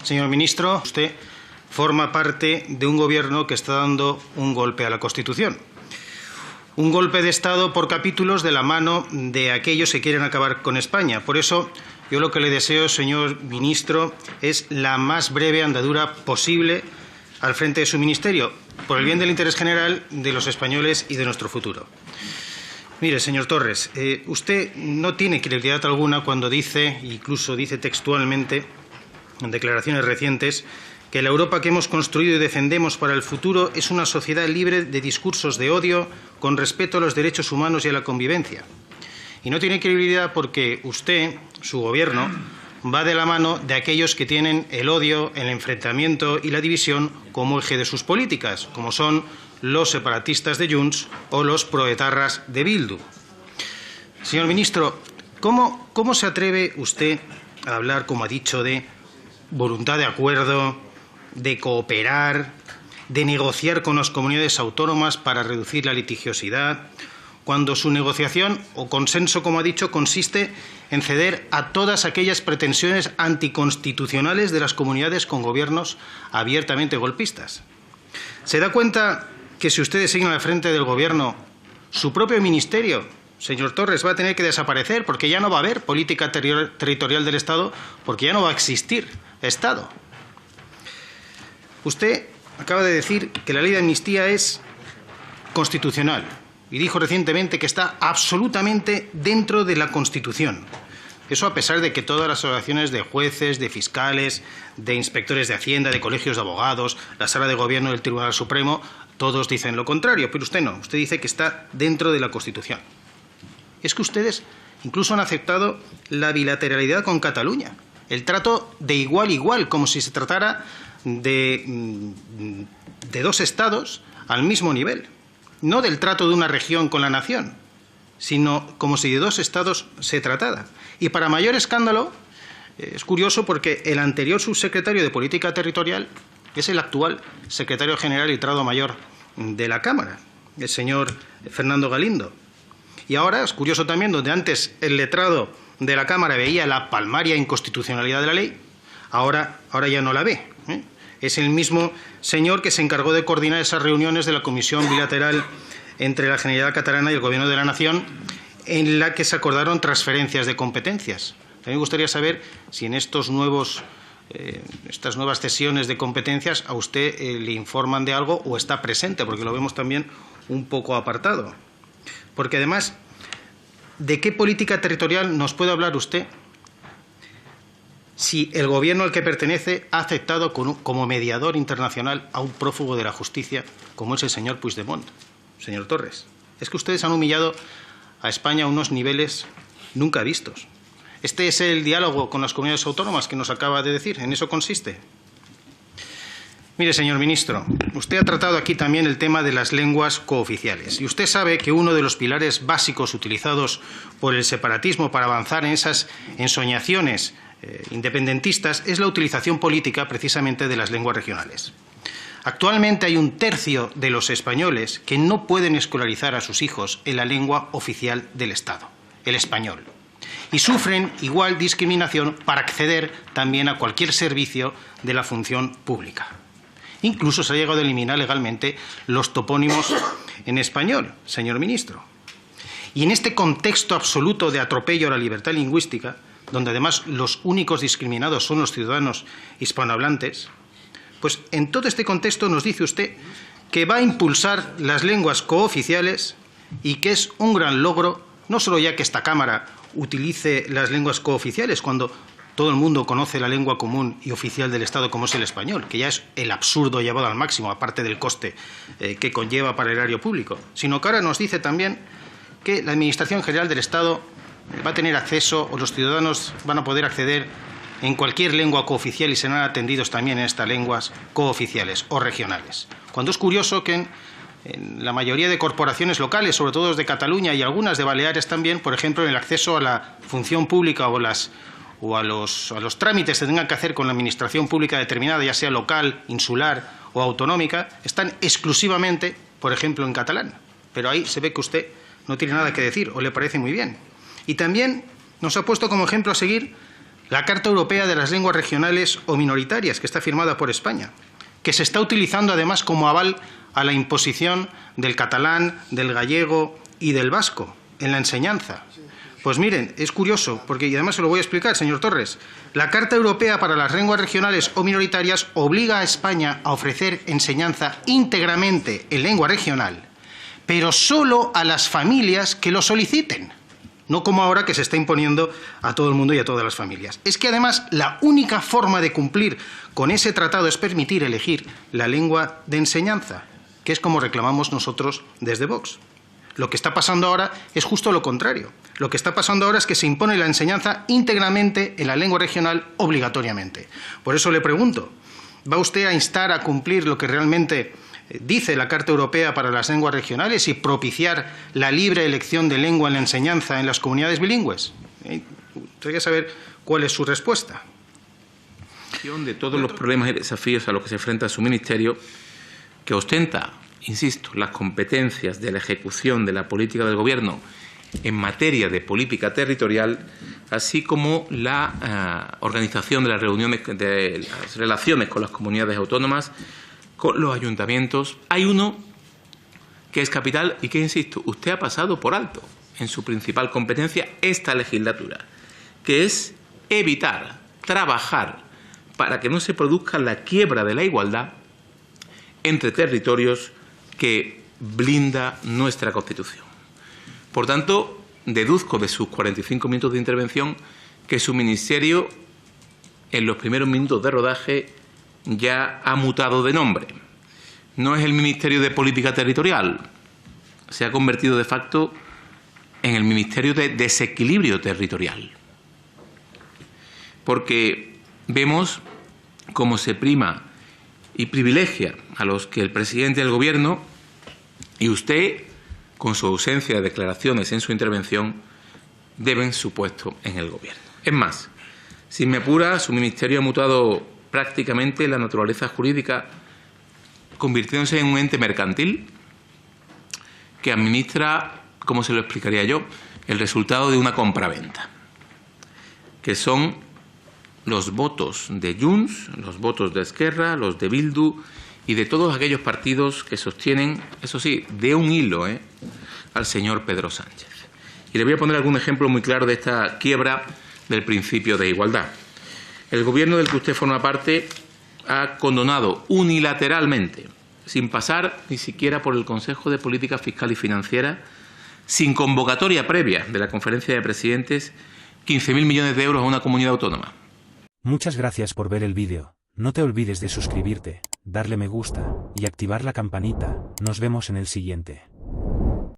Señor ministro, usted forma parte de un gobierno que está dando un golpe a la Constitución. Un golpe de Estado por capítulos de la mano de aquellos que quieren acabar con España. Por eso, yo lo que le deseo, señor ministro, es la más breve andadura posible al frente de su ministerio, por el bien del interés general de los españoles y de nuestro futuro. Mire, señor Torres, usted no tiene credibilidad alguna cuando dice, incluso dice textualmente, en declaraciones recientes, que la Europa que hemos construido y defendemos para el futuro es una sociedad libre de discursos de odio, con respeto a los derechos humanos y a la convivencia. Y no tiene credibilidad porque usted, su gobierno, va de la mano de aquellos que tienen el odio, el enfrentamiento y la división como eje de sus políticas, como son los separatistas de Junts o los proetarras de Bildu. Señor ministro, ¿cómo se atreve usted a hablar, como ha dicho, de voluntad de acuerdo, de cooperar, de negociar con las comunidades autónomas para reducir la litigiosidad, cuando su negociación o consenso, como ha dicho, consiste en ceder a todas aquellas pretensiones anticonstitucionales de las comunidades con gobiernos abiertamente golpistas? ¿Se da cuenta que si usted designa al frente del Gobierno, su propio ministerio, señor Torres, va a tener que desaparecer porque ya no va a haber política territorial del Estado, porque ya no va a existir Estado? Usted acaba de decir que la ley de amnistía es constitucional y dijo recientemente que está absolutamente dentro de la Constitución. Eso a pesar de que todas las asociaciones de jueces, de fiscales, de inspectores de Hacienda, de colegios de abogados, la Sala de Gobierno del Tribunal Supremo, todos dicen lo contrario, pero usted no. Usted dice que está dentro de la Constitución. Es que ustedes incluso han aceptado la bilateralidad con Cataluña, el trato de igual a igual, como si se tratara de dos estados al mismo nivel, no del trato de una región con la nación, sino como si de dos estados se tratara. Y para mayor escándalo, es curioso porque el anterior subsecretario de Política Territorial es el actual secretario general y letrado mayor de la Cámara, el señor Fernando Galindo. Y ahora es curioso también, donde antes el letrado de la Cámara veía la palmaria inconstitucionalidad de la ley, ahora ya no la ve. Es el mismo señor que se encargó de coordinar esas reuniones de la Comisión Bilateral entre la Generalitat Catalana y el Gobierno de la Nación, en la que se acordaron transferencias de competencias. También me gustaría saber si en estas nuevas cesiones de competencias a usted le informan de algo o está presente, porque lo vemos también un poco apartado. Porque además, ¿de qué política territorial nos puede hablar usted si el gobierno al que pertenece ha aceptado como mediador internacional a un prófugo de la justicia como es el señor Puigdemont? Señor Torres, es que ustedes han humillado a España a unos niveles nunca vistos. Este es el diálogo con las comunidades autónomas que nos acaba de decir, en eso consiste. Mire, señor ministro, usted ha tratado aquí también el tema de las lenguas cooficiales. Y usted sabe que uno de los pilares básicos utilizados por el separatismo para avanzar en esas ensoñaciones independentistas es la utilización política precisamente de las lenguas regionales. Actualmente hay un tercio de los españoles que no pueden escolarizar a sus hijos en la lengua oficial del Estado, el español, y sufren igual discriminación para acceder también a cualquier servicio de la función pública. Incluso se ha llegado a eliminar legalmente los topónimos en español, señor ministro. Y en este contexto absoluto de atropello a la libertad lingüística, donde además los únicos discriminados son los ciudadanos hispanohablantes, pues en todo este contexto nos dice usted que va a impulsar las lenguas cooficiales y que es un gran logro, no solo ya que esta Cámara utilice las lenguas cooficiales cuando todo el mundo conoce la lengua común y oficial del Estado como es el español, que ya es el absurdo llevado al máximo, aparte del coste que conlleva para el erario público, sino que ahora nos dice también que la Administración General del Estado va a tener acceso, o los ciudadanos van a poder acceder en cualquier lengua cooficial y serán atendidos también en estas lenguas cooficiales o regionales. Cuando es curioso que en la mayoría de corporaciones locales, sobre todo de Cataluña y algunas de Baleares también, por ejemplo, en el acceso a la función pública o a los trámites que tengan que hacer con la administración pública determinada, ya sea local, insular o autonómica, están exclusivamente, por ejemplo, en catalán. Pero ahí se ve que usted no tiene nada que decir o le parece muy bien. Y también nos ha puesto como ejemplo a seguir la Carta Europea de las Lenguas Regionales o Minoritarias, que está firmada por España, que se está utilizando además como aval a la imposición del catalán, del gallego y del vasco en la enseñanza. Pues miren, es curioso, porque y además se lo voy a explicar, señor Torres. La Carta Europea para las Lenguas Regionales o Minoritarias obliga a España a ofrecer enseñanza íntegramente en lengua regional, pero solo a las familias que lo soliciten, no como ahora que se está imponiendo a todo el mundo y a todas las familias. Es que además la única forma de cumplir con ese tratado es permitir elegir la lengua de enseñanza, que es como reclamamos nosotros desde Vox. Lo que está pasando ahora es justo lo contrario. Lo que está pasando ahora es que se impone la enseñanza íntegramente en la lengua regional obligatoriamente. Por eso le pregunto, ¿va usted a instar a cumplir lo que realmente dice la Carta Europea para las Lenguas Regionales y propiciar la libre elección de lengua en la enseñanza en las comunidades bilingües? Hay que saber cuál es su respuesta. De todos los problemas y desafíos a los que se enfrenta su ministerio, que ostenta, insisto, las competencias de la ejecución de la política del Gobierno en materia de política territorial, así como la organización de las reuniones, de las relaciones con las comunidades autónomas, con los ayuntamientos. Hay uno que es capital y que, insisto, usted ha pasado por alto en su principal competencia esta legislatura, que es evitar, trabajar para que no se produzca la quiebra de la igualdad entre territorios que blinda nuestra Constitución. Por tanto, deduzco de sus 45 minutos de intervención que su ministerio, en los primeros minutos de rodaje, ya ha mutado de nombre. No es el Ministerio de Política Territorial, se ha convertido de facto en el Ministerio de Desequilibrio Territorial. Porque vemos cómo se prima y privilegia a los que el presidente del Gobierno y usted, con su ausencia de declaraciones en su intervención, deben su puesto en el Gobierno. Es más, si me apura, su ministerio ha mutado prácticamente la naturaleza jurídica, convirtiéndose en un ente mercantil que administra, ¿cómo se lo explicaría yo?, el resultado de una compraventa, que son los votos de Junts, los votos de Esquerra, los de Bildu y de todos aquellos partidos que sostienen, eso sí, de un hilo, al señor Pedro Sánchez. Y le voy a poner algún ejemplo muy claro de esta quiebra del principio de igualdad. El Gobierno del que usted forma parte ha condonado unilateralmente, sin pasar ni siquiera por el Consejo de Política Fiscal y Financiera, sin convocatoria previa de la Conferencia de Presidentes, 15.000 millones de euros a una comunidad autónoma. Muchas gracias por ver el vídeo. No te olvides de suscribirte, darle me gusta y activar la campanita. Nos vemos en el siguiente.